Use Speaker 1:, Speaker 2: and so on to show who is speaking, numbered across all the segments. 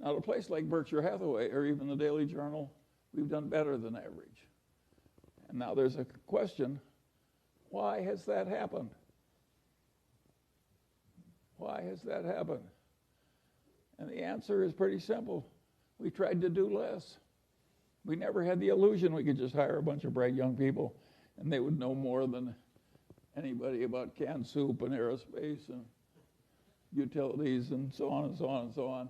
Speaker 1: Now, at a place like Berkshire Hathaway or even the Daily Journal, we've done better than average. And now there's a question, why has that happened? Why has that happened? And the answer is pretty simple. We tried to do less. We never had the illusion we could just hire a bunch of bright young people and they would know more than anybody about canned soup and aerospace and utilities and so on and so on and so on.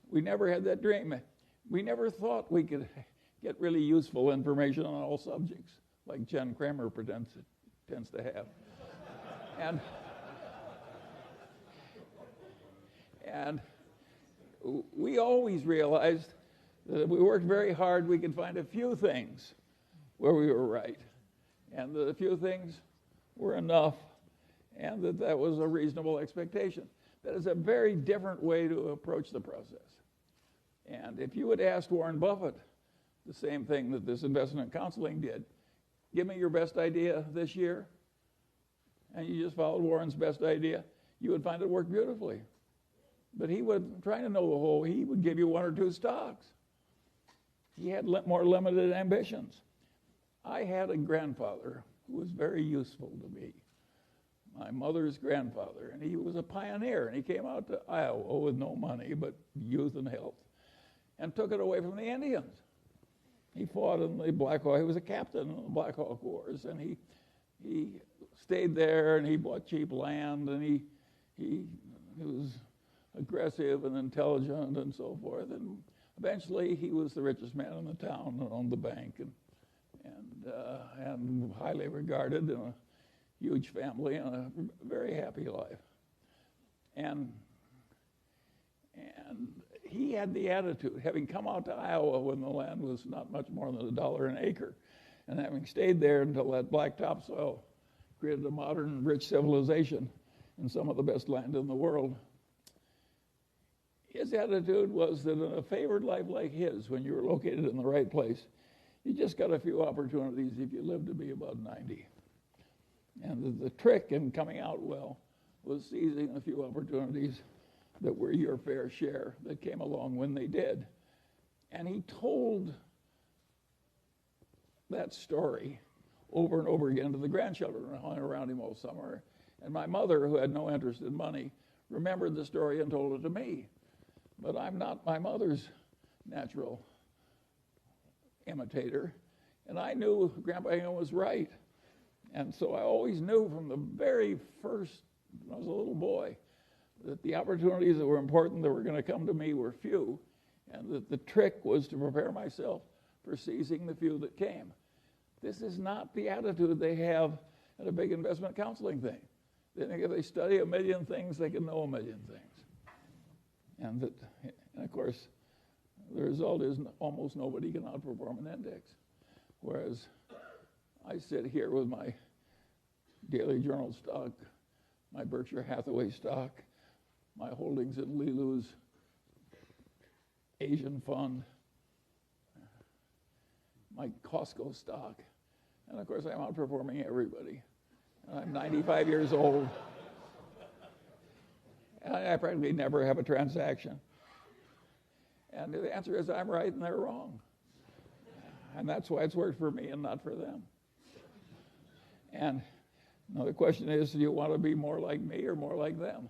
Speaker 1: We never had that dream. We never thought we could get really useful information on all subjects, like Jen Kramer tends to have. And we always realized that if we worked very hard, we could find a few things where we were right, and that a few things were enough, and that was a reasonable expectation. That is a very different way to approach the process. And if you had asked Warren Buffett the same thing that this investment counseling did, give me your best idea this year, and you just followed Warren's best idea, you would find it worked beautifully. But he would, trying to know the whole, he would give you one or two stocks. He had more limited ambitions. I had a grandfather who was very useful to me, my mother's grandfather, and he was a pioneer, and he came out to Iowa with no money but youth and health, and took it away from the Indians. He fought in the Black Hawk. He was a captain in the Black Hawk Wars, and he stayed there, and he bought cheap land, and he was aggressive and intelligent and so forth. And eventually, he was the richest man in the town and owned the bank, and highly regarded in a huge family and a very happy life. And he had the attitude, having come out to Iowa when the land was not much more than $1 an acre, and having stayed there until that black topsoil created a modern, rich civilization and some of the best land in the world. His attitude was that in a favored life like his, when you were located in the right place, you just got a few opportunities if you lived to be about 90. And the trick in coming out well was seizing a few opportunities that were your fair share that came along when they did. And he told that story over and over again to the grandchildren who hung around him all summer. And my mother, who had no interest in money, remembered the story and told it to me. But I'm not my mother's natural imitator. And I knew Grandpa Hingham was right. And so I always knew from the very first, when I was a little boy, that the opportunities that were important that were going to come to me were few, and that the trick was to prepare myself for seizing the few that came. This is not the attitude they have at a big investment counseling thing. They think if they study a million things, they can know a million things. And of course, the result is almost nobody can outperform an index. Whereas I sit here with my Daily Journal stock, my Berkshire Hathaway stock, my holdings in Lilu's Asian fund, my Costco stock, and of course I'm outperforming everybody. And I'm 95 years old. And I practically never have a transaction. And the answer is I'm right and they're wrong. And that's why it's worked for me and not for them. And now the question is, do you want to be more like me or more like them?